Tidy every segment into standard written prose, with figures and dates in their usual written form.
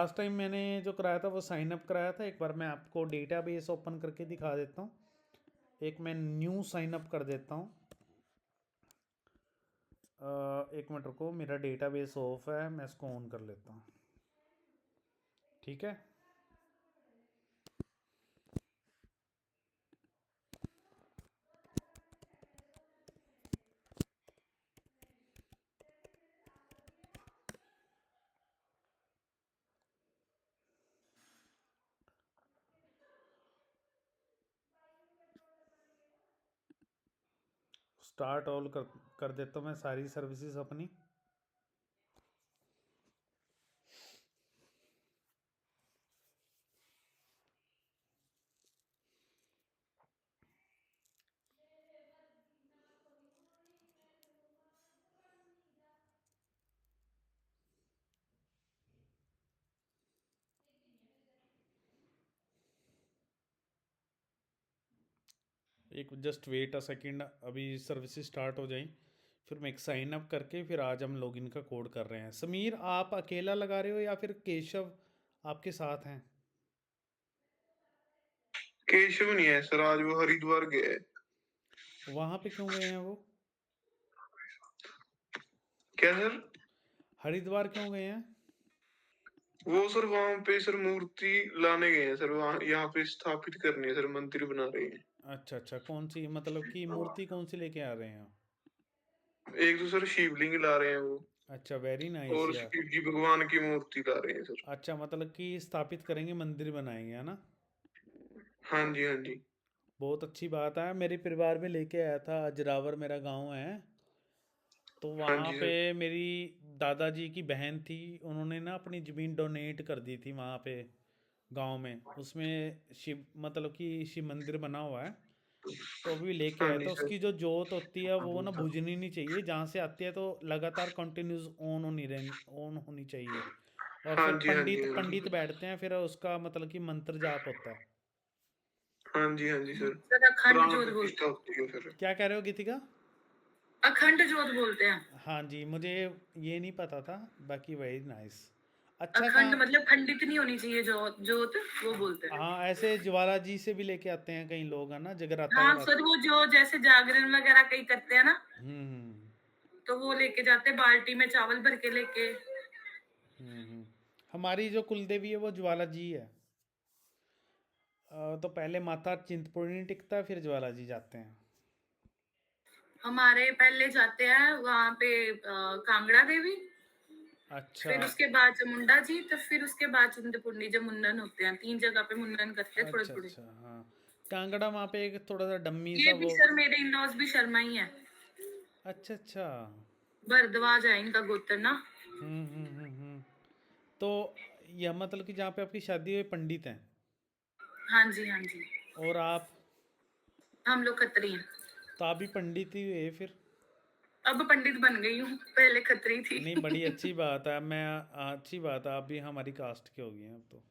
Last time मैंने जो कराया था वो साइन अप कराया था। एक बार मैं आपको डेटाबेस ओपन करके दिखा देता हूँ। एक मैं न्यू साइन अप कर देता हूँ। एक मिनट रुको, मेरा डेटाबेस ऑफ है, मैं इसको ऑन कर लेता हूँ। ठीक है, स्टार्ट ऑल कर देता हूँ मैं सारी सर्विसेज अपनी। एक जस्ट वेट अ सेकेंड, अभी सर्विसेज स्टार्ट हो जाएं, फिर मैं एक साइन अप करके फिर आज हम लॉगिन का कोड कर रहे हैं। समीर, आप अकेला लगा रहे हो या फिर केशव आपके साथ हैं? केशव नहीं है सर, आज वो हरिद्वार गया है। वहाँ पे क्यों गए हैं वो? क्या सर? हरिद्वार क्यों गए हैं? वो सर वहां पे सर मूर्ति लाने गए हैं सर, वहां यहाँ पे स्थापित करनी है सर, मंदिर बना रहे हैं। अच्छा अच्छा, कौन सी मतलब कि मूर्ति कौन सी लेके आ रहे हैं? एक तो सर शिवलिंग ला रहे हैं वो, अच्छा, वेरी नाइस और यार। शिव जी भगवान की मूर्ति ला रहे हैं सर। अच्छा, मतलब कि स्थापित करेंगे, मंदिर बनाएंगे, है ना? हाँ जी हाँ जी। बहुत अच्छी बात है। मेरे परिवार में लेके आया था, अजरावर मेरा गांव है, तो हाँ वहाँ जी पे सर। मेरी दादाजी की बहन थी, उन्होंने ना अपनी ज़मीन डोनेट कर दी थी वहाँ पे गांव में। उसमें शिव मतलब कि शिव मंदिर बना हुआ है, तो अभी लेके हाँ आया जी था। सर। उसकी जो जोत होती है वो ना बुझनी नहीं चाहिए, जहाँ से आती है तो लगातार कंटिन्यूस ऑन होनी चाहिए। और हाँ फिर जी हाँ जी पंडित हाँ जी। पंडित बैठते हैं, फिर उसका मतलब कि मंत्र जाप होता है। हाँ जी हाँ जी सर। सर अखंड प्राण ज्योत प्रतिष्ठा बोलते होती है सर। क्या कह रहे हो गीतिका? अखंड ज्योत बोलते हैं। हाँ जी, मुझे ये नहीं पता था, बाकी वेरी नाइस। अच्छा अखंड कहाँ? मतलब खंडित नहीं होनी चाहिए जोत जोत, वो बोलते हैं। हाँ, ऐसे ज्वाला जी से भी लेके आते हैं कई लोग, है ना, जगराता हाँ कराते। सर, वो जो जैसे जागरण वगैरह कई करते हैं ना, हम्म तो वो लेके जाते हैं बाल्टी में चावल भर के लेके। हमारी जो कुलदेवी है वो ज्वाला जी है। तो पहले माता चिंतपूर्णी टिकता है, फिर ज्वाला जी जाते हैं। हमारे पहले जाते हैं वहां पे कांगड़ा देवी, अच्छा फिर उसके बाद चामुंडा जी, तो फिर उसके बाद चिंतपूर्णी। जब मुंडन होते हैं 3 जगह पे मुंडन करते हैं थोड़े अच्छा थोड़े। अच्छा, हाँ। कांगड़ा वहाँ पे एक थोड़ा सा डम्मी सा ये भी वो। सर मेरे इन लॉज भी शर्मा ही है। अच्छा अच्छा। भरद्वाज है इनका गोत्र ना। हम्म। तो यह मतलब कि जहाँ पे आपकी शादी हुई पंडित हैं, हाँ जी हाँ जी। और आप? हम लोग खत्री हैं। तो आप भी पंडित ही हुए फिर? अब पंडित बन गई हूँ, पहले खत्री थी। नहीं, बड़ी अच्छी बात है। मैं अच्छी बात है, आप भी हमारी कास्ट के हो गए हैं अब तो।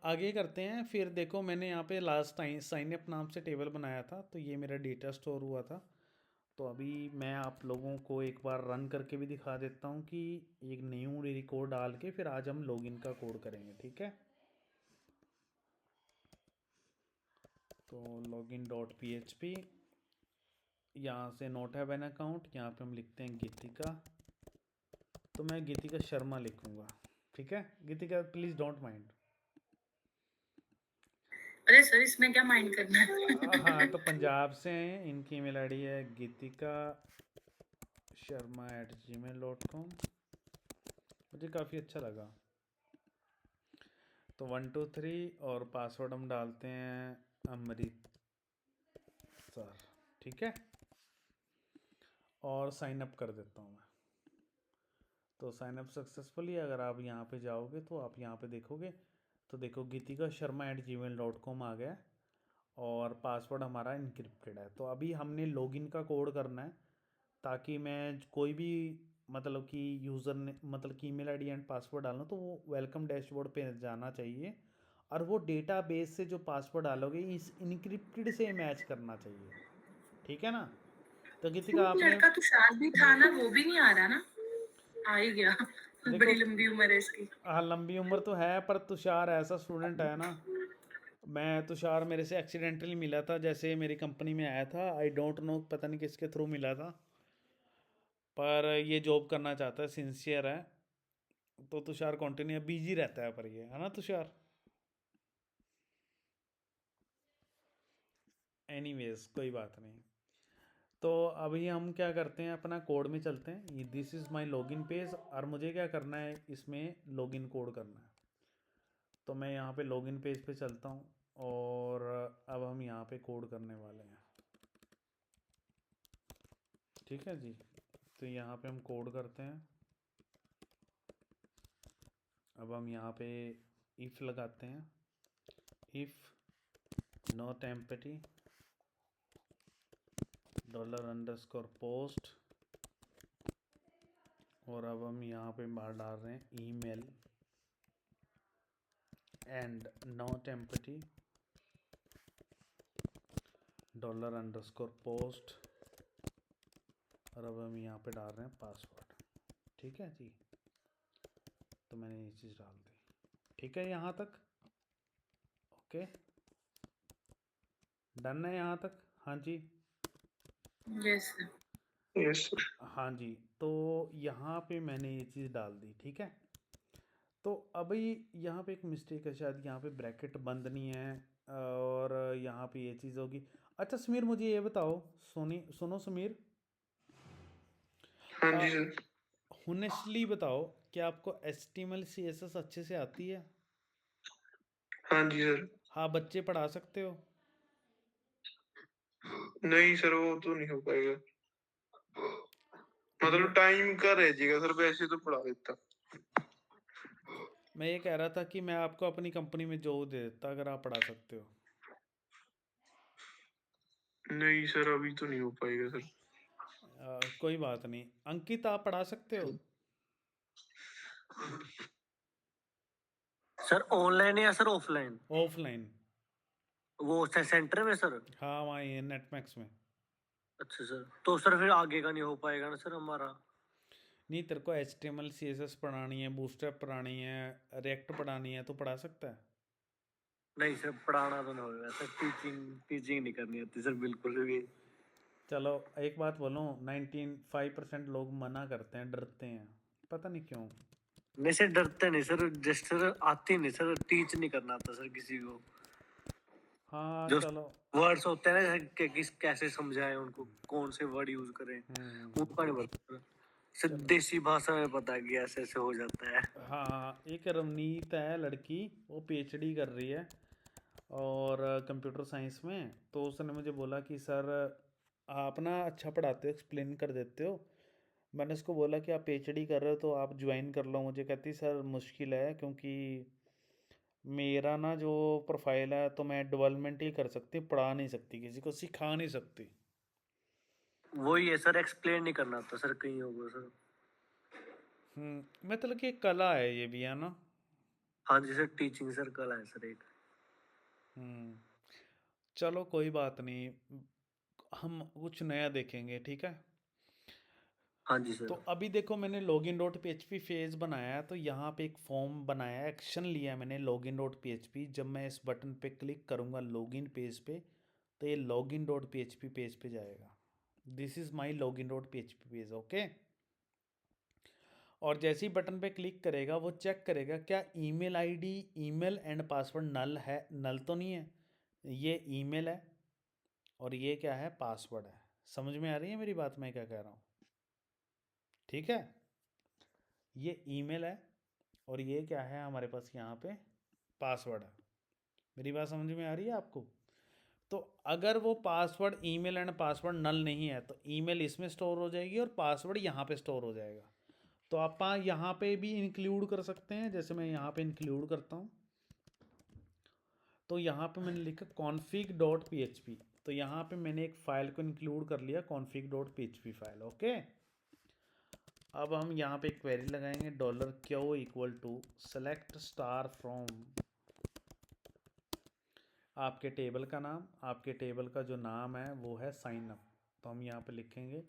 आगे करते हैं फिर। देखो, मैंने यहाँ पे लास्ट टाइम साइन अप नाम से टेबल बनाया था, तो ये मेरा डेटा स्टोर हुआ था। तो अभी मैं आप लोगों को एक बार रन करके भी दिखा देता हूँ कि एक न्यू रिकॉर्ड डाल के फिर आज हम लॉगिन का कोड करेंगे, ठीक है? तो login dot P H P, यहाँ से नोट हैव एन अकाउंट, यहाँ पे हम लिखते हैं गीतिका। तो मैं गीतिका शर्मा लिखूँगा, ठीक है? गीतिका प्लीज़ डोंट माइंड। अरे सर, इसमें क्या माइंड करना है? हाँ, तो पंजाब से हैं, इनकी ईमेल आईडी है गीतिका शर्मा@gmail.com। मुझे काफ़ी अच्छा लगा। तो 123 और पासवर्ड हम डालते हैं अमृत सर, ठीक है? और साइन अप कर देता हूँ मैं। तो साइन अप सक्सेसफुली, अगर आप यहाँ पे जाओगे तो आप यहाँ पे देखोगे, तो देखो गीतिका शर्मा@gmail.com आ गया, और पासवर्ड हमारा इनक्रिप्टेड है। तो अभी हमने लॉगिन का कोड करना है, ताकि मैं कोई भी मतलब कि यूज़र ने मतलब कि ईमेल आईडी एंड पासवर्ड डालना, तो वो वेलकम डैशबोर्ड पे जाना चाहिए, और वो डेटाबेस से जो पासवर्ड डालोगे इस इनक्रिप्टेड से मैच करना चाहिए, ठीक है ना? तो गीतिका एक आपने? लड़का तो शायद भी था ना, वो भी नहीं आ रहा ना। आ ही गया। देखो बड़ी लंबी उम्र है इसकी। हाँ लंबी उम्र तो है, पर तुषार ऐसा स्टूडेंट है ना, मैं तुषार मेरे से एक्सीडेंटली मिला था, जैसे मेरी कंपनी में आया था, आई डोंट नो पता नहीं किसके थ्रू मिला था, पर ये जॉब करना चाहता है, सिंसियर है। तो तुषार कंटिन्यू बिजी रहता है, पर ये है ना तुषार। एनीवेज कोई बात नहीं। तो अभी हम क्या करते हैं, अपना कोड में चलते हैं। This is my login page, और मुझे क्या करना है, इसमें लॉगिन कोड करना है। तो मैं यहाँ पे लॉगिन पेज पे चलता हूँ, और अब हम यहाँ पे कोड करने वाले हैं। ठीक है जी, तो यहाँ पे हम कोड करते हैं। अब हम यहाँ पे इफ़ लगाते हैं, इफ़ नॉट एम्पटी $_post, और अब हम यहाँ पे बाहर डाल रहे हैं email and not empty $_post, और अब हम यहाँ पे डाल रहे हैं पासवर्ड। ठीक है जी, तो मैंने ये चीज़ डाल दी। ठीक है यहाँ तक, ओके, डन है यहाँ तक। हाँ जी, यस सर। Yes sir. हाँ जी, तो यहाँ पे मैंने ये चीज़ डाल दी। ठीक है, तो अभी यहाँ पे एक मिस्टेक है, शायद यहाँ पे ब्रैकेट बंद नहीं है, और यहाँ पे ये चीज़ होगी। अच्छा समीर, मुझे ये बताओ, सुनो समीर, हाँ जी सर। होनेस्टली बताओ, क्या आपको HTML CSS अच्छे से आती है? हाँ जी सर। हाँ, बच्चे पढ़ा सकते हो? नहीं सर, वो तो नहीं हो पाएगा, मैं मतलब टाइम का रह जाएगा सर, वैसे तो पढ़ा देता। मैं ये कह रहा था कि मैं आपको अपनी कंपनी में जॉब दे देता अगर आप पढ़ा सकते हो। नहीं सर, अभी तो नहीं हो पाएगा सर। कोई बात नहीं। अंकित, आप पढ़ा सकते हो? सर ऑनलाइन या सर ऑफलाइन? ऑफलाइन। वो सेंटर में सर? हाँ, वहाँ ये नेटमैक्स में। अच्छा सर, तो सर फिर आगे का नहीं हो पाएगा ना सर हमारा? नहीं, तेरे को HTML CSS पढ़ानी है, बूटस्ट्रैप पढ़ानी है, रिएक्ट पढ़ानी है, तो पढ़ा सकता है? नहीं सर, पढ़ाना तो नहीं होगा सर, टीचिंग नहीं करनी आती सर बिल्कुल भी। चलो एक बात बोलूँ, 95% लोग मना करते हैं, डरते हैं, पता नहीं क्यों। नहीं सर, डरते नहीं सर, जस्ट सर आती नहीं सर, टीच नहीं करना आता सर किसी को। हाँ जो चलो। वर्ड्स होते हैं ना कि कैसे समझाएं उनको, कौन से वर्ड यूज करें, उनका नहीं पता सर। सर देसी भाषा में पता है कि ऐसे ऐसे हो जाता है। हाँ, एक रवनीत है लड़की, वो PhD कर रही है, और कंप्यूटर साइंस में। तो उसने मुझे बोला कि सर आप ना अच्छा पढ़ाते हो, एक्सप्लेन कर देते हो। मैंने उसको बोला कि आप PhD कर रहे हो तो आप ज्वाइन कर लो मुझे। कहती सर मुश्किल है, क्योंकि मेरा ना जो प्रोफाइल है, तो मैं डेवलपमेंट ही कर सकती, पढ़ा नहीं सकती, किसी को सिखा नहीं सकती। वही है सर, एक्सप्लेन नहीं करना आता सर कहीं होगा सर। मतलब कि एक कला है ये भी, है ना? हाँ जी सर, टीचिंग सर कला है सर एक। हम्म चलो कोई बात नहीं, हम कुछ नया देखेंगे। ठीक है, हाँ जी तो सर। अभी देखो, मैंने login.php फेज बनाया है, तो यहाँ पे एक फॉर्म बनाया है, एक्शन लिया है मैंने login.php। जब मैं इस बटन पे क्लिक करूँगा लॉगिन पेज पे, तो ये login.php पेज पे जाएगा। This is my login.php page, okay. और जैसे ही बटन पे क्लिक करेगा, वो चेक करेगा क्या email ID, email and password null है, नल तो नहीं है। ये ईमेल है, और ये क्या है, पासवर्ड है। समझ में आ रही है मेरी बात, मैं क्या कह रहा हूँ? ठीक है, ये ईमेल है, और ये क्या है हमारे पास यहाँ पे, पासवर्ड है। मेरी बात समझ में आ रही है आपको? तो अगर वो पासवर्ड, ईमेल एंड पासवर्ड नल नहीं है, तो ईमेल इसमें स्टोर हो जाएगी और पासवर्ड यहाँ पे स्टोर हो जाएगा। तो आप यहाँ पे भी इंक्लूड कर सकते हैं, जैसे मैं यहाँ पे इंक्लूड करता हूँ। तो यहाँ पे मैंने लिखा config.php, तो यहाँ पे मैंने एक फ़ाइल को इंक्लूड कर लिया, config.php फाइल, ओके। अब हम यहाँ पे क्वेरी लगाएंगे, $q = select स्टार फ्रॉम आपके टेबल का नाम। आपके टेबल का जो नाम है वो है साइन अप, तो हम यहाँ पे लिखेंगे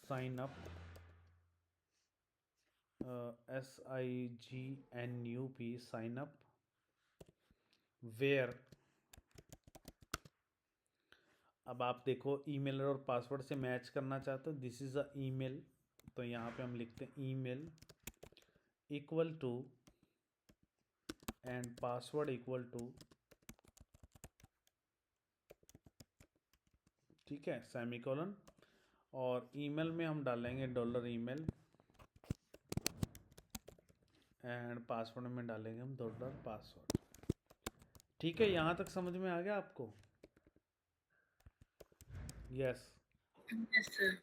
sign up SIGNUP sign up where. अब आप देखो ईमेल और पासवर्ड से मैच करना चाहते हो, दिस इज़ अ ईमेल, तो यहाँ पे हम लिखते हैं email equal to and password equal to, ठीक है, सेमीकोलन, और ईमेल में हम डालेंगे डॉलर ईमेल एंड पासवर्ड में डालेंगे हम डॉलर पासवर्ड। ठीक है, यहाँ तक समझ में आ गया आपको? यस। Yes sir.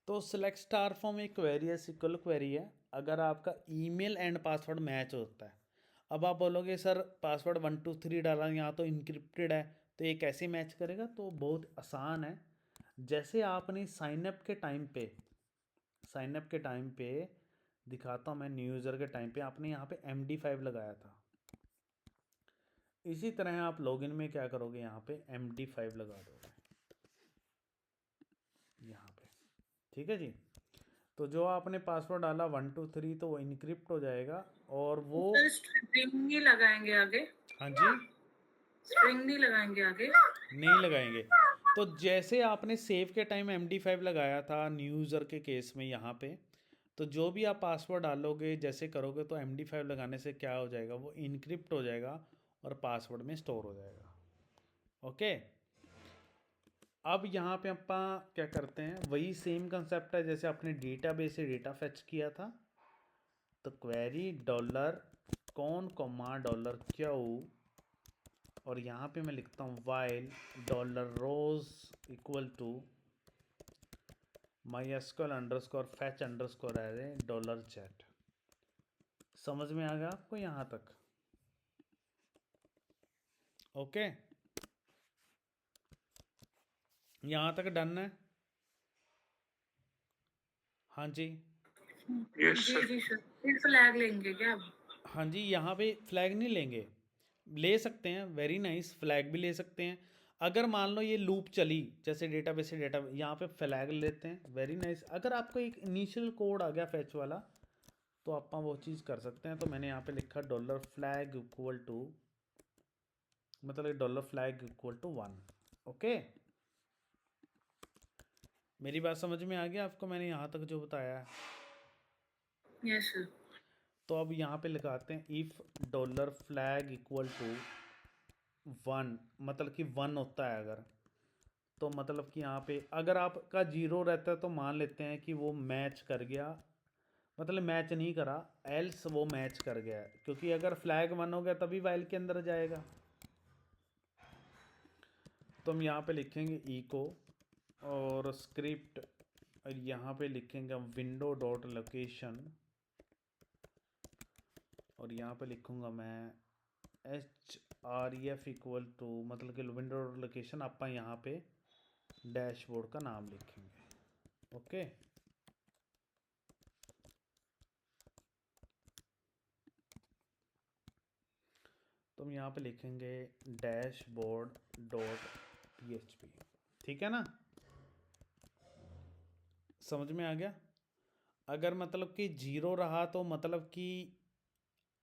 तो सिलेक्ट स्टार फ्रॉम एक क्वेरी है, सिक्वल क्वेरी है, अगर आपका ईमेल एंड पासवर्ड मैच होता है। अब आप बोलोगे सर पासवर्ड 123 डाला, यहाँ तो इनक्रिप्टेड है, तो ये कैसे मैच करेगा? तो बहुत आसान है। जैसे आपने साइनअप के टाइम पे दिखाता हूँ मैं, न्यू यूज़र के टाइम पे आपने यहाँ पे MD5 लगाया था, इसी तरह आप लॉगिन में क्या करोगे, यहाँ पे MD5 लगा दोगे यहाँ पे। ठीक है जी। तो जो आपने पासवर्ड डाला 123, तो वो इनक्रिप्ट हो जाएगा और वो, सर स्ट्रिंग नहीं लगाएंगे आगे? हाँ जी, स्ट्रिंग नहीं लगाएंगे आगे? नहीं लगाएंगे। तो जैसे आपने सेव के टाइम MD5 लगाया था न्यू यूज़र के केस में यहाँ पे, तो जो भी आप पासवर्ड डालोगे जैसे करोगे, तो MD5 लगाने से क्या हो जाएगा, वो इनक्रिप्ट हो जाएगा और पासवर्ड में स्टोर हो जाएगा। ओके। अब यहाँ पे अपन क्या करते हैं, वही सेम कंसेप्ट है जैसे अपने डेटाबेस से डेटा फेच किया था। तो query dollar con comma dollar q, और यहाँ पे मैं लिखता हूँ while dollar rows equal to MySQL underscore fetch underscore array dollar chat. समझ में आ गया आपको यहाँ तक? ओके, यहाँ तक डन है? हाँ जी, यस जी सर। जी सर। फिर फ्लैग लेंगे क्या अब? हाँ जी, यहाँ पे फ्लैग नहीं लेंगे, ले सकते हैं, वेरी नाइस, फ्लैग भी ले सकते हैं। अगर मान लो ये लूप चली जैसे डेटाबेस से डेटा, यहाँ पे फ्लैग लेते हैं, वेरी नाइस। अगर आपको एक इनिशियल कोड आ गया फैच वाला, तो आप वो चीज़ कर सकते हैं। तो मैंने यहाँ पे लिखा डॉलर फ्लैग इक्वल टू, मतलब dollar flag equal to 1। Okay, मेरी बात समझ में आ गया आपको, मैंने यहाँ तक जो बताया है? Yes sir. तो अब यहाँ पे लगाते हैं if dollar flag equal to 1, मतलब कि 1 होता है अगर, तो मतलब कि यहाँ पे अगर आपका 0 रहता है तो मान लेते हैं कि वो मैच कर गया, मतलब मैच नहीं करा, एल्स वो मैच कर गया है, क्योंकि अगर फ्लैग 1 हो गया तभी वाइल के अंदर जाएगा। तो हम यहाँ पे लिखेंगे इको और स्क्रिप्ट, और यहाँ पे लिखेंगे विंडो डॉट लोकेशन, और यहाँ पे लिखूँगा मैं href इक्वल टू, मतलब कि विंडो डॉट लोकेशन, आप यहाँ पे डैशबोर्ड का नाम लिखेंगे। ओके, तो हम यहाँ पे लिखेंगे डैशबोर्ड डॉट PHP। ठीक है ना, समझ में आ गया? अगर मतलब कि 0 रहा तो मतलब कि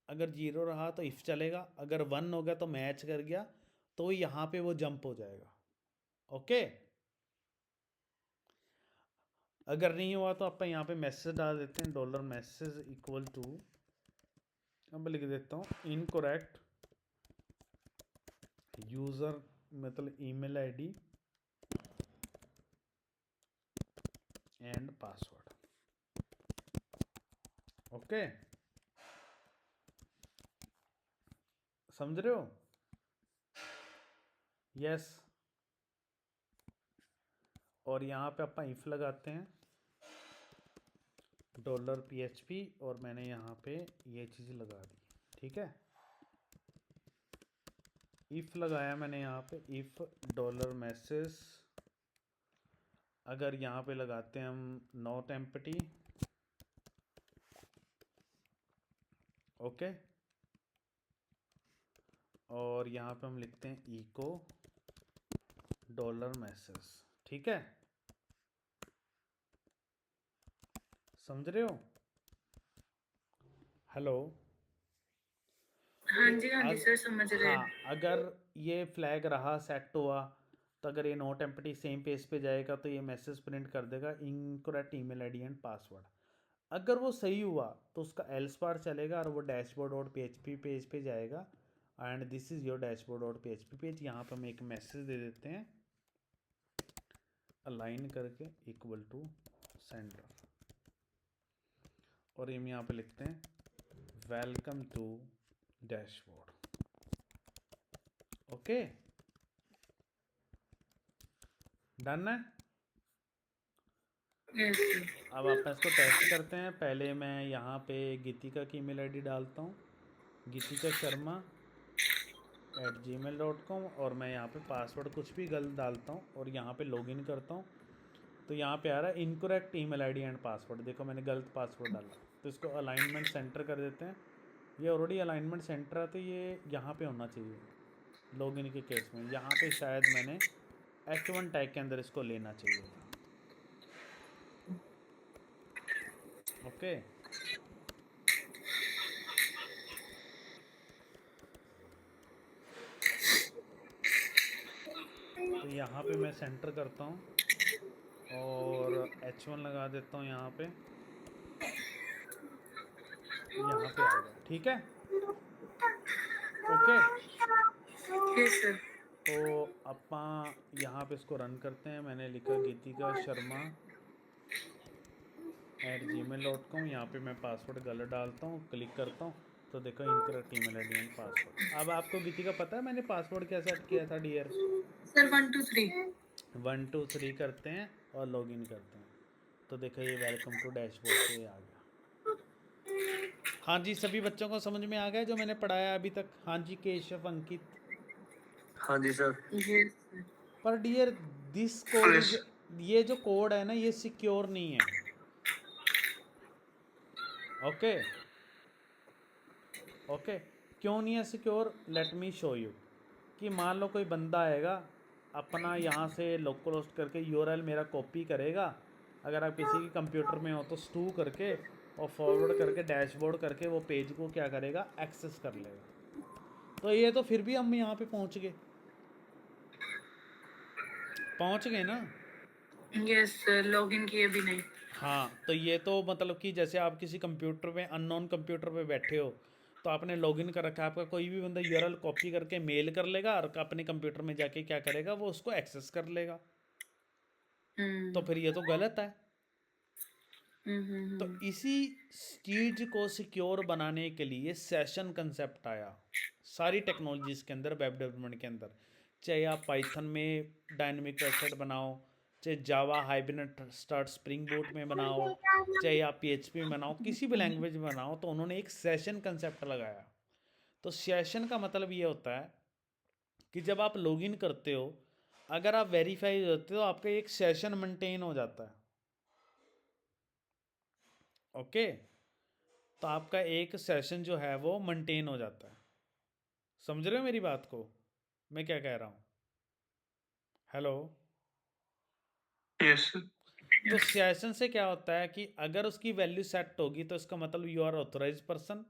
अगर 0 रहा तो इफ़ चलेगा, अगर 1 हो गया तो मैच कर गया, तो यहाँ पे वो जंप हो जाएगा। ओके, अगर नहीं हुआ तो आप यहाँ पे मैसेज डाल देते हैं, डॉलर मैसेज इक्वल टू, अब लिख देता हूँ इनकरेक्ट यूज़र, मतलब email ID and password. Okay, समझ रहे हो? यस। और यहाँ पे अपन इफ लगाते हैं डॉलर PHP, और मैंने यहाँ पे ये चीज़ लगा दी। ठीक है, इफ लगाया मैंने यहाँ पे, इफ डॉलर मैसेज, अगर यहाँ पे लगाते हैं हम नॉट एम्प्टी। ओके, और यहाँ पे हम लिखते हैं इको डॉलर मैसेज। ठीक है, समझ रहे हो? हेलो। हाँ जी हाँ जी अग सर, समझ रहे हैं। हाँ, अगर ये फ्लैग रहा सेट हुआ, तो अगर ये नोट एम्प्टी सेम पेज पे जाएगा तो ये मैसेज प्रिंट कर देगा incorrect email ID and password. अगर वो सही हुआ तो उसका एल्स बार चलेगा और वो डैशबोर्ड डॉट पीएचपी पेज पे जाएगा and this is your dashboard dot PHP page. यहाँ पे हम एक मैसेज दे देते हैं अलाइन करके इक्वल टू सेंटर, और हम यहाँ पे लिखते हैं welcome to dashboard. Okay, done है। Yes sir. अब आप इसको टेस्ट करते हैं। पहले मैं यहाँ पे गीतिका की ईमेल आईडी डालता हूँ, गीतिका शर्मा @gmail.com, और मैं यहाँ पे पासवर्ड कुछ भी गलत डालता हूँ और यहाँ पे लॉगिन करता हूँ। तो यहाँ पे आ रहा है incorrect email ID and password. देखो मैंने गलत पासवर्ड डाला, तो इसको अलाइनमेंट सेंटर कर देते हैं। ये ऑलरेडी अलाइनमेंट सेंटर है, तो ये यहाँ पे होना चाहिए लॉगिन के केस में। यहाँ पे शायद मैंने H1 टैग के अंदर इसको लेना चाहिए था। ओके, तो यहाँ पे मैं सेंटर करता हूँ और H1 लगा देता हूँ यहाँ पे। यहाँ पे आ गया, ठीक है। Okay, yes sir. तो अपा यहाँ पे इसको रन करते हैं। मैंने लिखा गीतिका शर्मा @gmail.com। यहाँ पे मैं पासवर्ड गलत डालता हूँ, क्लिक करता हूँ, तो देखो incorrect email ID and password. अब आपको गीतिका पता है मैंने पासवर्ड क्या सेट किया था डियर? सर 1 2 3। 1 2 3 करते हैं और लॉगिन करते हैं, तो देखो ये वेलकम टू डैशबोर्ड पे आ गया। हाँ जी, सभी बच्चों को समझ में आ गया जो मैंने पढ़ाया अभी तक? हाँ जी, केशव, अंकित। हाँ जी सर। Yes sir. पर dear this code Yes. Is, ये जो कोड है ना ये सिक्योर नहीं है। ओके ओके, क्यों नहीं है secure? Let me show you. कि मान लो कोई बंदा आएगा अपना यहाँ से लोकल होस्ट करके यूआरएल मेरा कॉपी करेगा, अगर आप किसी के कंप्यूटर में हो तो स्टू करके और फॉरवर्ड करके डैशबोर्ड करके वो पेज को क्या करेगा, एक्सेस कर लेगा। तो ये तो फिर भी हम यहाँ पे पहुँच गए ना। यस सर, लॉगिन किए भी नहीं। हाँ, तो ये तो मतलब कि जैसे आप किसी कंप्यूटर में अननोन कंप्यूटर पे बैठे हो, तो आपने लॉगिन कर रखा है, आपका कोई भी बंदा यूआरएल कॉपी करके मेल कर लेगा और अपने कंप्यूटर में जाके क्या करेगा, वो उसको एक्सेस कर लेगा। तो फिर ये तो गलत है। तो इसी चीज को सिक्योर बनाने के लिए सेशन कंसेप्ट आया सारी टेक्नोलॉजीज के अंदर, वेब डेवलपमेंट के अंदर। चाहे आप पाइथन में डायनेमिक वेबसाइट बनाओ, चाहे जावा हाइबरनेट स्टार्ट स्प्रिंग बूट में बनाओ, चाहे आप पीएचपी में बनाओ, किसी भी लैंग्वेज में बनाओ, तो उन्होंने एक सेशन कंसेप्ट लगाया। तो सेशन का मतलब ये होता है कि जब आप लॉगिन करते हो, अगर आप वेरीफाई होते हो, आपका एक सेशन मेंटेन हो जाता है। ओके, तो आपका एक सेशन जो है वो मेंटेन हो जाता है। समझ रहे हो मेरी बात को, मैं क्या कह रहा हूँ? हेलो। Yes, sir. तो सेशन से क्या होता है कि अगर उसकी वैल्यू सेट होगी तो इसका मतलब यू आर ऑथोराइज पर्सन।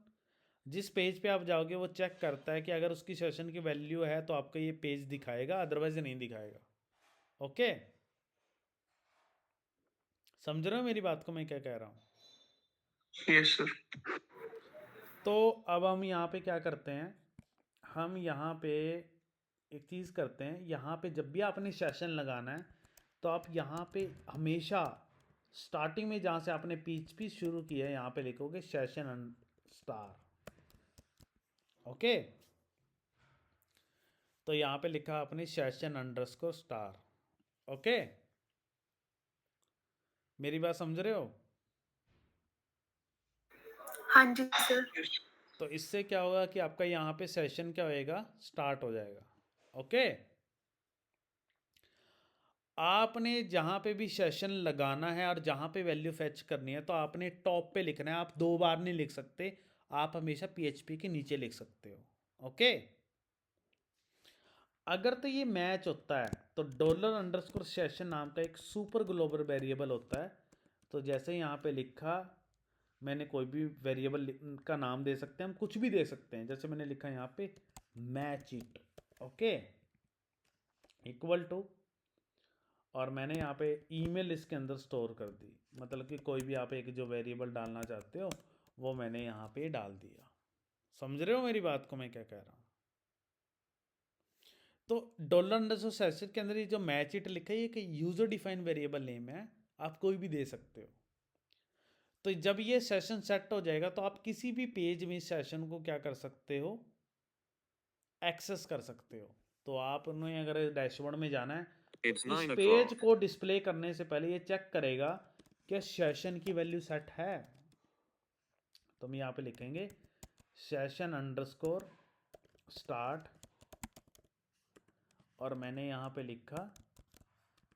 जिस पेज पे आप जाओगे वो चेक करता है कि अगर उसकी सेशन की वैल्यू है तो आपको ये पेज दिखाएगा, अदरवाइज नहीं दिखाएगा। ओके, समझ रहे हो मेरी बात को मैं क्या कह रहा हूँ? Yes, sir. तो अब हम यहाँ पे क्या करते हैं, हम यहाँ पे एक चीज़ करते हैं। यहाँ पे जब भी आपने सेशन लगाना है तो आप यहाँ पे हमेशा स्टार्टिंग में जहाँ से आपने पीएचपी शुरू किया है यहाँ पे लिखोगे सेशन स्टार। ओके, तो यहाँ पे लिखा आपने सेशन अंडरस्कोर स्टार। ओके, मेरी बात समझ रहे हो? हाँ जी सर। Yes. तो इससे क्या होगा कि आपका यहाँ पे सेशन क्या होएगा, स्टार्ट हो जाएगा। ओके, आपने जहाँ पे भी सेशन लगाना है और जहाँ पे वैल्यू फेच करनी है तो आपने टॉप पे लिखना है। आप दो बार नहीं लिख सकते, आप हमेशा पीएचपी के नीचे लिख सकते हो। ओके, अगर तो ये मैच होता है तो $_सेशन नाम का एक सुपर ग्लोबल वेरिएबल होता है। तो जैसे यहाँ पे लिखा मैंने कोई भी वेरिएबल का नाम दे सकते हैं, हम कुछ भी दे सकते हैं। जैसे मैंने लिखा यहाँ पे match it, okay, equal to, और मैंने यहाँ पे ईमेल इसके अंदर स्टोर कर दी, मतलब कि कोई भी आप एक जो वेरिएबल डालना चाहते हो वो मैंने यहाँ पे डाल दिया। समझ रहे हो मेरी बात को, मैं क्या कह रहा हूँ? तो $_ के अंदर ये जो मैच इट लिखा है ये कि यूजर डिफाइंड वेरिएबल नेम है, आप कोई भी दे सकते हो। तो जब ये सेशन सेट हो जाएगा तो आप किसी भी पेज में इस सेशन को क्या कर सकते हो, एक्सेस कर सकते हो। तो आपने अगर डैशबोर्ड में जाना है, It's इस 9 पेज o'clock. को डिस्प्ले करने से पहले ये चेक करेगा कि सेशन की वैल्यू सेट है। तो हम यहाँ पे लिखेंगे session_start, और मैंने यहाँ पे लिखा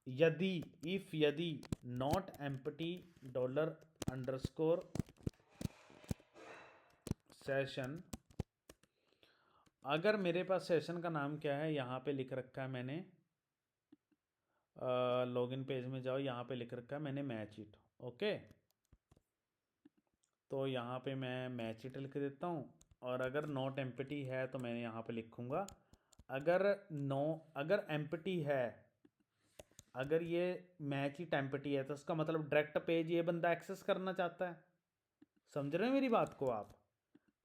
यदि, इफ यदि नॉट एम्प्टी $_session, अगर मेरे पास सेशन का नाम क्या है, यहाँ पे लिख रखा है मैंने, लॉगिन पेज में जाओ, यहाँ पे लिख रखा है मैंने मैच इट, ओके। तो यहाँ पे मैं मैच इट लिख देता हूँ, और अगर नॉट एम्प्टी है तो मैं यहाँ पे लिखूँगा अगर एम्प्टी है, अगर ये मैच इट एम्प्टी है तो उसका मतलब डायरेक्ट पेज ये बंदा एक्सेस करना चाहता है। समझ रहे हो मेरी बात को आप?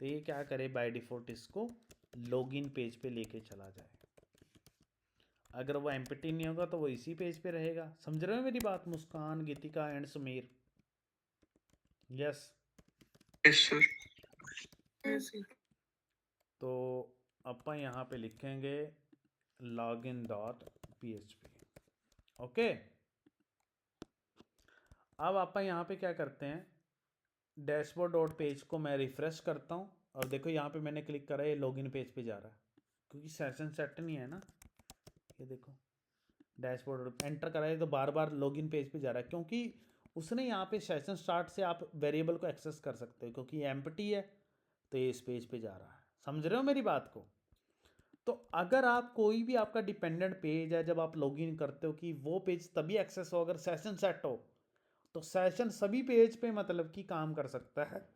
तो ये क्या करे, बाय डिफ़ॉल्ट इसको लॉगिन पेज पे लेके चला जाए। अगर वो एम्प्टी नहीं होगा तो वो इसी पेज पे रहेगा। समझ रहे हो मेरी बात Muskan, Geetika and Sameer? Yes. Yes sir. तो अपन यहाँ पे लिखेंगे login.php, ओके। अब अपन यहाँ पे क्या करते हैं, dashboard.page को मैं रिफ्रेश करता हूँ, और देखो यहाँ पे मैंने क्लिक करा, ये लॉगिन पेज पे जा रहा है क्योंकि सेशन सेट नहीं है ना। ये देखो डैशबोर्ड एंटर कराए तो बार बार लॉगिन पेज पे जा रहा है, क्योंकि उसने यहाँ पे सेशन स्टार्ट से आप वेरिएबल को एक्सेस कर सकते हो, क्योंकि एम्प्टी है तो ये इस पेज पे जा रहा है। समझ रहे हो मेरी बात को? तो अगर आप कोई भी आपका डिपेंडेंट पेज है, जब आप लॉगिन करते हो कि वो पेज तभी एक्सेस हो अगर सेशन सेट हो, तो सेशन सभी पेज पे मतलब कि काम कर सकता है।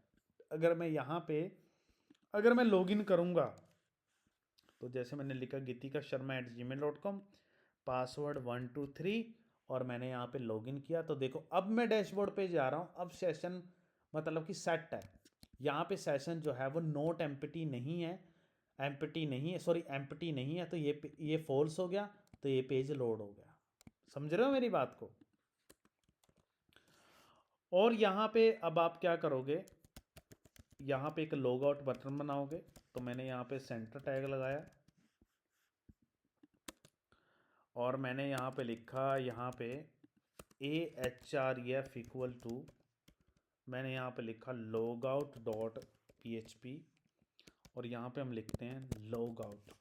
अगर मैं यहाँ पे अगर मैं लॉगिन करूँगा तो जैसे मैंने लिखा gitika.sharma@gmail.com, पासवर्ड 123, और मैंने यहाँ पे लॉगिन किया, तो देखो अब मैं डैशबोर्ड पे जा रहा हूँ। अब सेशन मतलब कि सेट है, यहाँ पे सेशन जो है वो नोट एम्प्टी नहीं है, एम्प्टी नहीं है, तो ये फॉल्स हो गया, तो ये पेज लोड हो गया। समझ रहे हो मेरी बात को? और यहाँ पे अब आप क्या करोगे, यहाँ पे एक लॉग आउट बटन बनाओगे। तो मैंने यहाँ पे सेंटर टैग लगाया, और मैंने यहाँ पे लिखा, यहाँ पे ahref इक्वल टू, मैंने यहाँ पे लिखा logout.php, और यहाँ पे हम लिखते हैं logout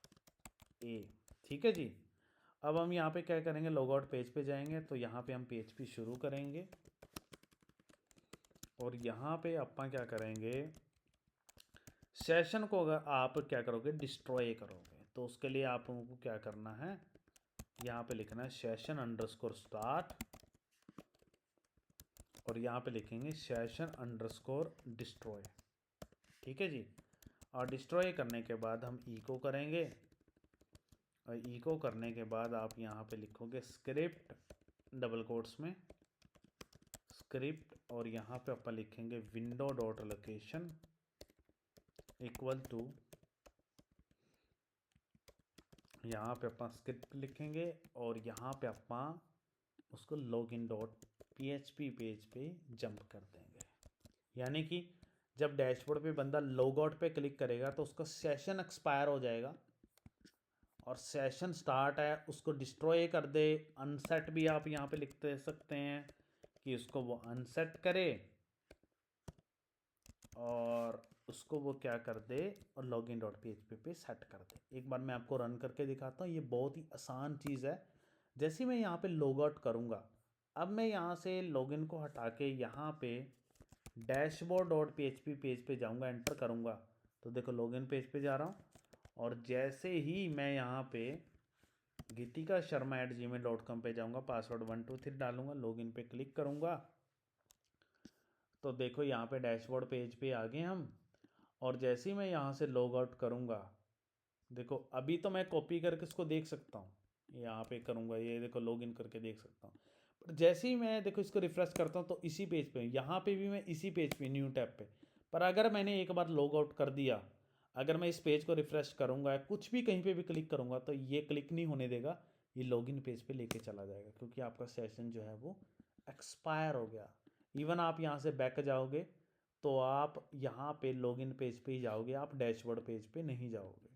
a। ठीक है जी। अब हम यहाँ पे क्या करेंगे, लॉगआउट पेज पे जाएंगे, तो यहाँ पे हम PHP शुरू करेंगे, और यहाँ पे अपन क्या करेंगे, सेशन को अगर आप क्या करोगे, डिस्ट्रॉय करोगे, तो उसके लिए आप लोगों को क्या करना है, यहाँ पे लिखना है session_start, और यहाँ पे लिखेंगे session_destroy। ठीक है जी। और डिस्ट्रॉय करने के बाद हम इको करेंगे, और इको करने के बाद आप यहाँ पे लिखोगे स्क्रिप्ट, डबल कोट्स में स्क्रिप्ट, और यहाँ पे अपन लिखेंगे window.location इक्वल टू, यहाँ पे अपन स्क्रिप्ट लिखेंगे, और यहाँ पे अपन उसको login.php पेज पे जंप कर देंगे। यानी कि जब डैशबोर्ड पे बंदा लॉग आउट पे क्लिक करेगा तो उसका सेशन एक्सपायर हो जाएगा, और सेशन स्टार्ट है उसको डिस्ट्रॉय कर दे। अनसेट भी आप यहाँ पे लिख दे सकते हैं कि उसको वो अनसेट करे, और उसको वो क्या कर दे, और login.php पे सेट कर दे। एक बार मैं आपको रन करके दिखाता हूँ, ये बहुत ही आसान चीज़ है। जैसे मैं यहाँ पे लॉग आउट करूँगा, अब मैं यहाँ से लॉगिन को हटा के यहाँ पे dashboard.php पेज पे जाऊँगा, एंटर करूँगा, तो देखो लॉगिन पेज पे जा रहा हूँ, और जैसे ही मैं यहाँ पे gitika.sharma@gmail.com पे जाऊँगा, पासवर्ड 123 डालूँगा, लॉगिन पे क्लिक करूँगा, तो देखो यहाँ पे डैशबोर्ड पेज पे आ गए हम, और जैसे ही मैं यहाँ से लॉग आउट करूँगा, देखो अभी तो मैं कॉपी करके इसको देख सकता हूँ, यहाँ पे करूँगा, ये देखो लॉगिन करके देख सकता हूँ। पर जैसे ही मैं देखो इसको रिफ्रेश करता हूँ तो इसी पेज पे, यहाँ पे भी मैं इसी पेज पे न्यू टैब पे, पर अगर मैंने एक बार लॉग आउट कर दिया, अगर मैं इस पेज को रिफ्रेश करूँगा, कुछ भी कहीं पे भी क्लिक करूँगा, तो ये क्लिक नहीं होने देगा, ये लॉगिन पेज पे लेके चला जाएगा, क्योंकि आपका सेशन जो है वो एक्सपायर हो गया। इवन आप यहाँ से बैक जाओगे तो आप यहाँ पे लॉगिन पेज पे ही जाओगे, आप डैशबोर्ड पेज पे नहीं जाओगे।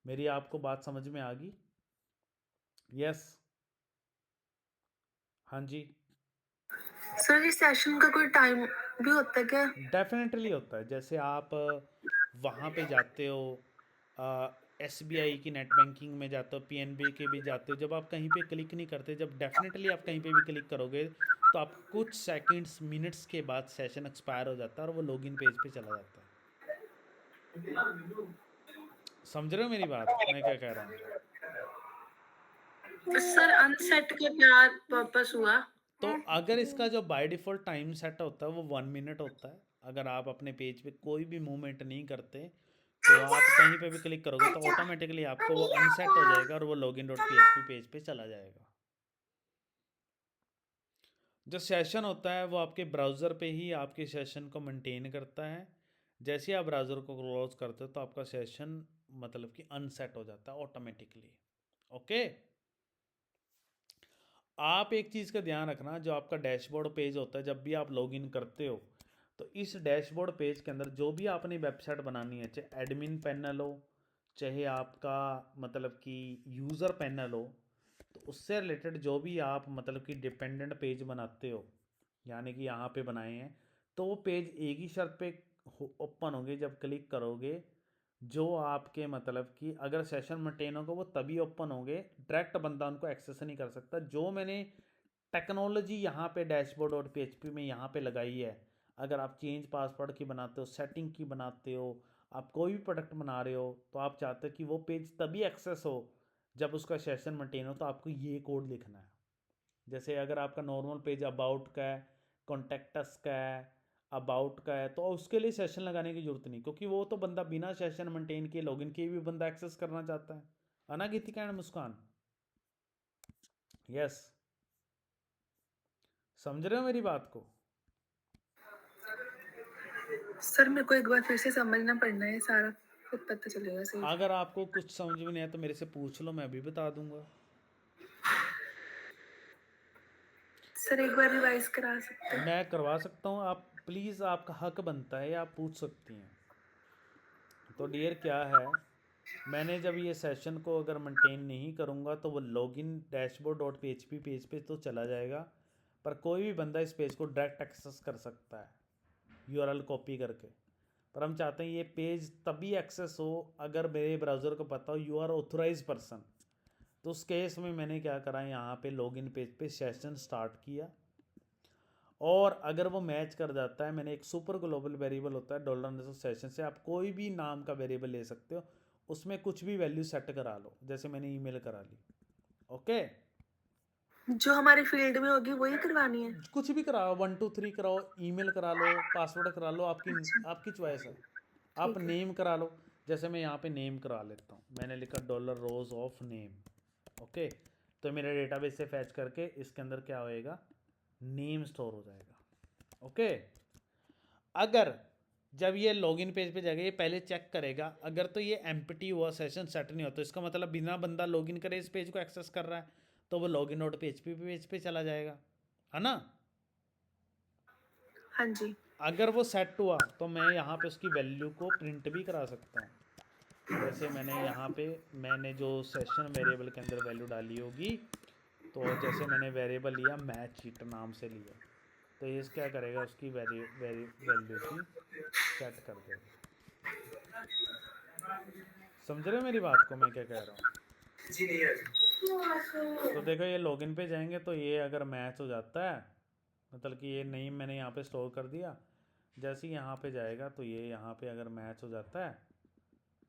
मेरी आपको बात समझ में आ गई? यस, हाँ जी, सर इस सेशन का कोई टाइम भी होता है क्या? डेफिनेटली होता है। जैसे आप वहाँ पे जाते हो, SBI की नेट बैंकिंग में जाते हो, PNB के भी जाते हो, जब आप कहीं पे क्लिक नहीं करते, जब डेफिनेटली आप कहीं पे भी क्लिक करोगे तो आप कुछ सेकंड्स मिनट्स के बाद सेशन एक्सपायर हो जाता है और वो लॉगिन पेज पे चला जाता है। समझ रहे हो मेरी बात, मैं क्या कह रहा हूँ? तो सर अनसेट का क्या पर्पस हुआ? तो अगर इसका जो बाय डिफ़ॉल्ट टाइम सेट होता है वो 1 मिनट होता है, अगर आप अपने पेज पे कोई भी मूवमेंट नहीं करते तो आप कहीं पे भी क्लिक करोगे तो ऑटोमेटिकली आपको वो अनसेट हो जाएगा और वो login.php पेज पे चला जाएगा। जो सेशन होता है वो आपके ब्राउज़र पे ही आपके सेशन को मेंटेन करता है। जैसे ही आप ब्राउज़र को क्लोज करते हो तो आपका सेशन मतलब कि अनसेट हो जाता है ऑटोमेटिकली। ओके, आप एक चीज़ का ध्यान रखना, जो आपका डैशबोर्ड पेज होता है, जब भी आप लॉगिन करते हो तो इस डैशबोर्ड पेज के अंदर जो भी आपने वेबसाइट बनानी है, चाहे एडमिन पैनल हो, चाहे आपका मतलब कि यूज़र पैनल हो, तो उससे रिलेटेड जो भी आप मतलब कि डिपेंडेंट पेज बनाते हो, यानी कि यहाँ पे बनाए हैं, तो वो पेज एक ही शर्त पे ओपन होंगे जब क्लिक करोगे, जो आपके मतलब कि अगर सेशन मेंटेन होगा वो तभी ओपन होंगे, डायरेक्ट बंदा उनको एक्सेस नहीं कर सकता। जो मैंने टेक्नोलॉजी यहाँ पे डैशबोर्ड और PHP में यहाँ पे लगाई है, अगर आप चेंज पासवर्ड की बनाते हो, सेटिंग की बनाते हो, आप कोई भी प्रोडक्ट बना रहे हो, तो आप चाहते हो कि वो पेज तभी एक्सेस हो जब उसका सेशन मेंटेन हो, तो आपको ये कोड लिखना है। जैसे अगर आपका नॉर्मल पेज अबाउट का है, कॉन्टेक्टस का है, अबाउट का है, तो उसके लिए सेशन लगाने की ज़रूरत नहीं, क्योंकि वो तो बंदा बिना सेशन मेंटेन किए लॉगिन किए भी बंदा एक्सेस करना चाहता है ना गीतिका एंड मुस्कान? यस, समझ रहे हो मेरी बात को? सर मेरे को एक बार फिर से समझना पड़ना है सारा, फिर पता चलेगा सही। अगर आपको कुछ समझ में नहीं आया तो मेरे से पूछ लो, मैं अभी बता दूंगा। सर एक बार रिवाइज करा सकते हैं? मैं करवा सकता हूँ, आप प्लीज़, आपका हक बनता है, आप पूछ सकती हैं। तो डियर क्या है, मैंने जब ये सेशन को अगर मेंटेन नहीं करूँगा तो वो लॉगिन डैशबोर्ड.php पेज पे तो चला जाएगा, पर कोई भी बंदा इस पेज को डायरेक्ट एक्सेस कर सकता है URL कॉपी करके। पर हम चाहते हैं ये पेज तभी एक्सेस हो अगर मेरे ब्राउज़र को पता हो यू आर ऑथोराइज पर्सन। तो उस केस में मैंने क्या करा, यहाँ पे लॉगिन पेज पे सेशन स्टार्ट किया, और अगर वो मैच कर जाता है, मैंने एक सुपर ग्लोबल वेरिएबल होता है $सेशन से आप कोई भी नाम का वेरिएबल ले सकते हो, उसमें कुछ भी वैल्यू सेट करा लो, जैसे मैंने ईमेल करा ली। ओके, जो हमारे फील्ड में होगी वही करवानी है? कुछ भी कराओ, 1 2 3 कराओ, ईमेल करा लो, पासवर्ड करा लो, आपकी आपकी चॉइस है। आप ठीक है। नेम करा लो, जैसे मैं यहाँ पे नेम करा लेता हूँ, मैंने लिखा $रोज ऑफ नेम। ओके, तो मेरे डेटाबेस से फैच करके इसके अंदर क्या होएगा, नेम स्टोर हो जाएगा। ओके, अगर जब ये लॉगिन पेज पे जाएगा, ये पहले चेक करेगा, अगर तो ये एम्प्टी हुआ, सेशन सेट नहीं होता, तो इसका मतलब बिना बंदा लॉगिन करे इस पेज को एक्सेस कर रहा है, तो वो login.php पेज पे चला जाएगा, है ना? हाँ जी। अगर वो सेट हुआ तो मैं यहाँ पे उसकी वैल्यू को प्रिंट भी करा सकता हूँ। जैसे मैंने यहाँ पे मैंने जो सेशन वेरिएबल के अंदर वैल्यू डाली होगी, तो जैसे मैंने वेरिएबल लिया मैच शीट नाम से लिया, तो ये क्या करेगा, उसकी वैल्यू की सेट कर देगा। समझ रहे हो मेरी बात को, मैं क्या कह रहा हूँ? तो देखो ये लॉगिन पे जाएंगे तो ये अगर मैच हो जाता है, मतलब कि ये नेम मैंने यहाँ पे स्टोर कर दिया, जैसे ही यहाँ पे जाएगा तो ये यहाँ पे अगर मैच हो जाता है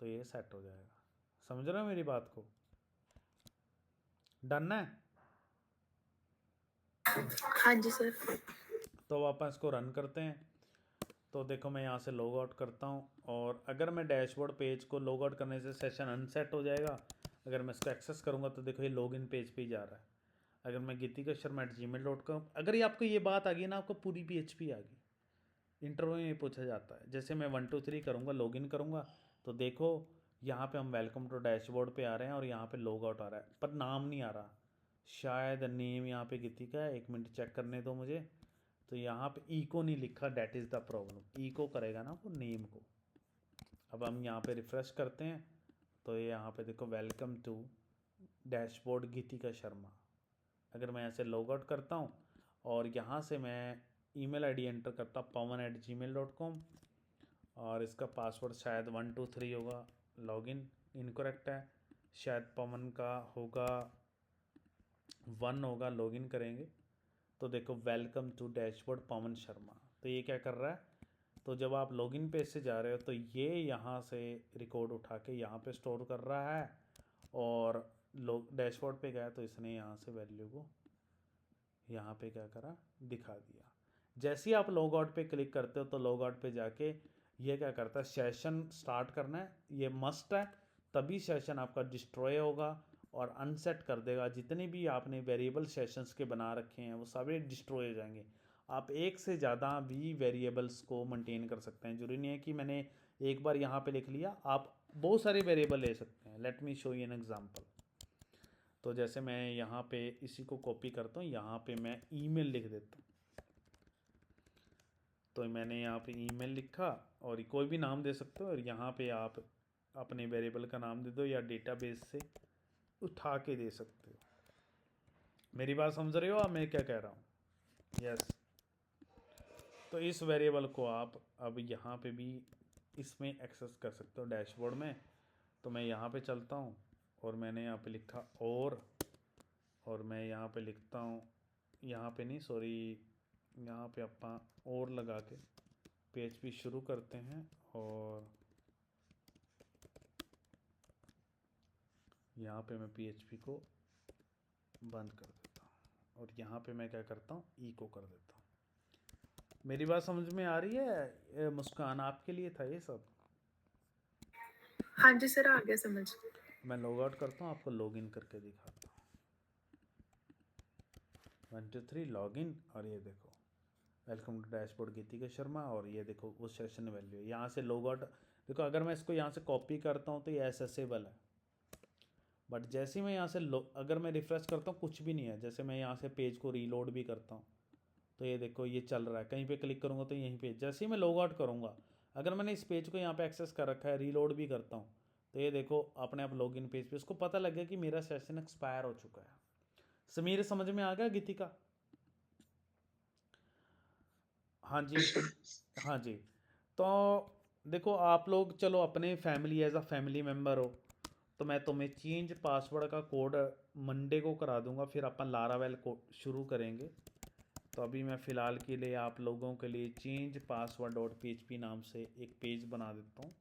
तो ये सेट हो जाएगा। समझ रहे हो मेरी बात को? डन है? हाँ जी सर। तो अब अपन इसको रन करते हैं। तो देखो मैं यहाँ से लॉग आउट करता हूँ, और अगर मैं डैशबोर्ड पेज को लॉग आउट करने से सेशन अनसेट हो जाएगा। अगर मैं इसको एक्सेस करूँगा तो देखो ये लॉगिन पेज पे ही जा रहा है। अगर मैं gitika.sharma@gmail.com, अगर ये आपको ये बात आ गई ना, आपको पूरी PHP आ गई। इंटरव्यू में पूछा जाता है। जैसे मैं 1 2 3 करूँगा, लॉगिन करूँगा, तो देखो यहाँ पे हम वेलकम टू डैशबोर्ड पे आ रहे हैं और यहाँ पे लॉग आउट आ रहा है, पर नाम नहीं आ रहा। शायद नेम यहाँ पे गीतिका है, 1 मिनट चेक करने दो मुझे। तो यहाँ पे इको नहीं लिखा, that is the problem. Echo करेगा ना वो नेम को। अब हम यहाँ पे रिफ़्रेश करते हैं, तो ये यहाँ पे देखो वेलकम टू डैशबोर्ड गीतिका शर्मा। अगर मैं ऐसे लॉग आउट करता हूँ और यहाँ से मैं ईमेल आईडी एंटर करता हूँ pawan@gmail.com, और इसका पासवर्ड शायद 1 2 3 होगा। लॉगिन इनकरेक्ट है, शायद पवन का होगा 1 होगा। लॉगिन करेंगे तो देखो welcome to dashboard Pawan Sharma. तो ये क्या कर रहा है, तो जब आप लॉगिन पेज से जा रहे हो तो ये यहाँ से रिकॉर्ड उठा के यहाँ पे स्टोर कर रहा है, और लोग डैशबोर्ड पे गया तो इसने यहाँ से वैल्यू को यहाँ पे क्या करा, दिखा दिया। जैसे ही आप लॉग आउट पे क्लिक करते हो तो लॉग आउट पे जाके ये क्या करता है, सेशन स्टार्ट करना है, ये मस्ट है, तभी सेशन आपका डिस्ट्रॉय होगा और अनसेट कर देगा। जितने भी आपने वेरिएबल सेशंस के बना रखे हैं वो सारे डिस्ट्रॉय हो जाएंगे। आप एक से ज़्यादा भी वेरिएबल्स को मेंटेन कर सकते हैं। जरूरी नहीं है कि मैंने एक बार यहाँ पे लिख लिया, आप बहुत सारे वेरिएबल ले सकते हैं। Let me show you an example. तो जैसे मैं यहाँ पे इसी को कॉपी करता हूँ, यहाँ पे मैं ईमेल लिख देता हूँ। तो मैंने यहाँ पे ईमेल लिखा, और कोई भी नाम दे सकते हो, और यहाँ पे आप अपने वेरिएबल का नाम दे दो या डेटाबेस से उठा के दे सकते हो। मेरी बात समझ रहे हो आप मैं क्या कह रहा हूँ? यस। तो इस वेरिएबल को आप अब यहाँ पे भी इसमें एक्सेस कर सकते हो डैशबोर्ड में। तो मैं यहाँ पे चलता हूँ और मैंने यहाँ पे लिखा और मैं यहाँ पे लिखता हूँ, यहाँ पे नहीं सॉरी, यहाँ पे अपना और लगा के PHP शुरू करते हैं, और यहाँ पे मैं PHP को बंद कर देता हूँ, और यहाँ पे मैं क्या करता हूँ, इको कर देता हूँ। मेरी बात समझ में आ रही है मुस्कान? आपके लिए था ये सब। हाँ जी सर, आ गया समझ। मैं लॉग आउट करता हूँ, आपको लॉग इन करके दिखाता हूँ। 1 2 3 लॉग इन, और ये देखो वेलकम टू डैशबोर्ड गीतिका शर्मा, और ये देखो वो सेशन वैल्यू यहाँ से लॉग आउट। देखो अगर मैं इसको यहाँ से कॉपी करता हूँ तो ये एसेसेबल है, बट जैसे ही मैं यहाँ से अगर मैं रिफ़्रेश करता हूँ कुछ भी नहीं है। जैसे मैं यहाँ से पेज को रीलोड भी करता हूँ तो ये देखो ये चल रहा है। कहीं पे क्लिक करूँगा तो यहीं पे, जैसे ही मैं लॉग आउट करूँगा, अगर मैंने इस पेज को यहाँ पे एक्सेस कर रखा है, रीलोड भी करता हूँ, तो ये देखो अपने आप लॉगिन पेज पे उसको पता लग गया कि मेरा सेशन एक्सपायर हो चुका है। समीर समझ में आ गया गीतिका? हाँ जी, हाँ जी। तो देखो आप लोग चलो अपने family as a family member हो, तो मैं तुम्हें चेंज पासवर्ड का कोड मंडे को करा दूंगा, फिर अपन लारावेल को शुरू करेंगे। तो अभी मैं फ़िलहाल के लिए आप लोगों के लिए चेंज पासवर्ड .php नाम से एक पेज बना देता हूँ,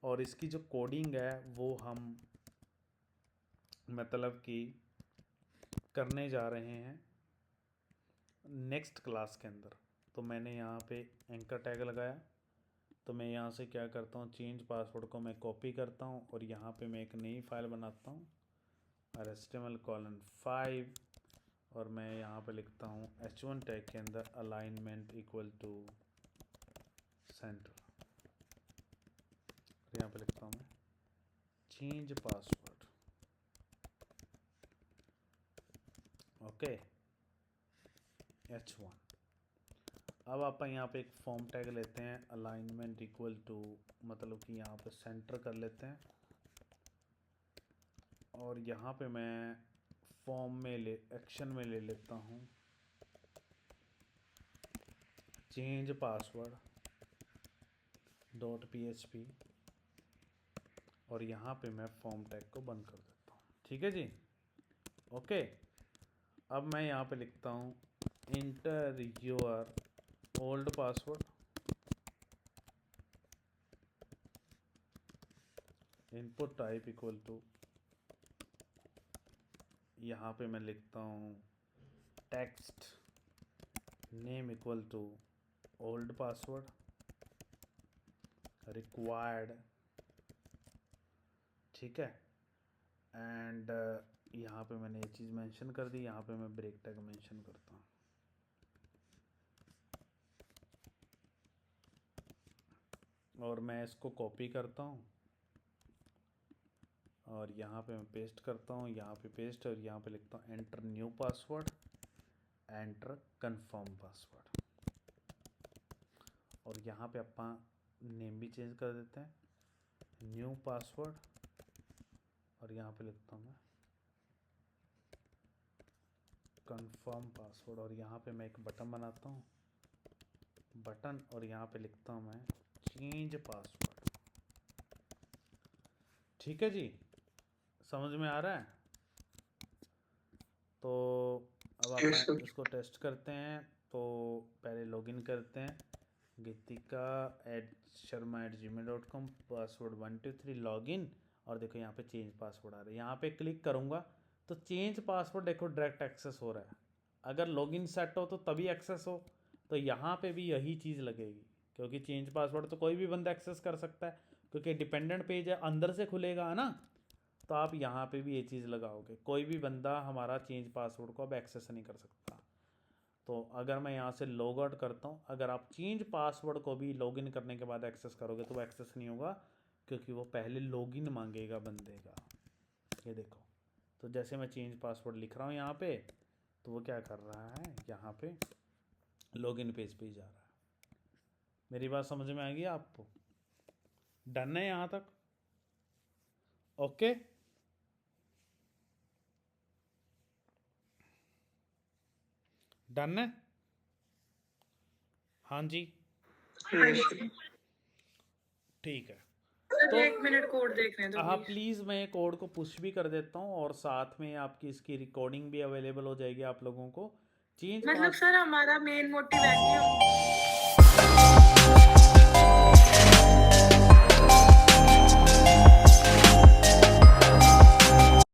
और इसकी जो कोडिंग है वो हम मतलब कि करने जा रहे हैं नेक्स्ट क्लास के अंदर। तो मैंने यहाँ पे एंकर टैग लगाया, तो मैं यहाँ से क्या करता हूँ, चेंज पासवर्ड को मैं कॉपी करता हूँ और यहाँ पे मैं एक नई फाइल बनाता हूँ HTML:5, और मैं यहाँ पे लिखता हूँ h1 टैग के अंदर अलाइनमेंट इक्वल टू सेंटर। यहाँ पे लिखता हूँ मैं चेंज पासवर्ड, ओके h1। अब आप यहाँ पे एक फॉर्म टैग लेते हैं अलाइनमेंट इक्वल टू, मतलब कि यहाँ पे सेंटर कर लेते हैं, और यहाँ पे मैं फॉर्म में एक्शन में ले लेता हूँ चेंज पासवर्ड .php, और यहाँ पे मैं फॉर्म टैग को बंद कर देता हूँ। ठीक है जी, ओके। अब मैं यहाँ पे लिखता हूँ enter your old password, input type equal to, यहाँ पे मैं लिखता हूँ text name equal to old password, required, ठीक है। एंड यहाँ पे मैंने ये चीज़ मेंशन कर दी, यहाँ पे मैं ब्रेक टैग मेंशन करता हूँ। और मैं इसको कॉपी करता हूँ और यहाँ पे मैं पेस्ट करता हूँ, यहाँ पे पेस्ट, और यहाँ पे लिखता हूँ enter new password, enter confirm password. और यहाँ पे अपन नेम भी चेंज कर देते हैं, न्यू पासवर्ड, और यहाँ पे लिखता हूँ मैं कंफर्म पासवर्ड। और यहाँ पे मैं एक बटन बनाता हूँ, बटन, और यहाँ पे लिखता हूँ मैं चेंज पासवर्ड। ठीक है जी, समझ में आ रहा है? तो अब Yes, आप sir. इसको टेस्ट करते हैं। तो पहले लॉगिन करते हैं, gitika@sharma@gmail.com, पासवर्ड 123, लॉगिन। और देखो यहाँ पे चेंज पासवर्ड आ रहा है, यहाँ पे क्लिक करूँगा तो चेंज पासवर्ड देखो डायरेक्ट एक्सेस हो रहा है। अगर लॉगिन सेट हो तो तभी एक्सेस हो, तो यहाँ पे भी यही चीज़ लगेगी, क्योंकि चेंज पासवर्ड तो कोई भी बंदा एक्सेस कर सकता है, क्योंकि डिपेंडेंट पेज है, अंदर से खुलेगा ना। तो आप यहाँ पे भी ये चीज़ लगाओगे, कोई भी बंदा हमारा चेंज पासवर्ड को अब एक्सेस नहीं कर सकता। तो अगर मैं यहाँ से लॉग आउट करता हूँ, अगर आप चेंज पासवर्ड को भी लॉगिन करने के बाद एक्सेस करोगे तो वो एक्सेस नहीं होगा, क्योंकि वो पहले लॉगिन मांगेगा बंदे का। ये देखो, तो जैसे मैं चेंज पासवर्ड लिख रहा हूँ यहाँ पे, तो वो क्या कर रहा है, यहाँ पे लॉगिन पेज पे ही जा रहा है। मेरी बात समझ में आ गई आपको? डन है यहाँ तक? ओके। डन है? हाँ जी, Yes, sir. ठीक है। सर तो 1 मिनट कोड देखने दो हाँ please। प्लीज़, मैं कोड को पुश भी कर देता हूँ और साथ में आपकी इसकी रिकॉर्डिंग भी अवेलेबल हो जाएगी आप लोगों को। चेंज मतलब सर हमारा मेन मोटिव है कि हम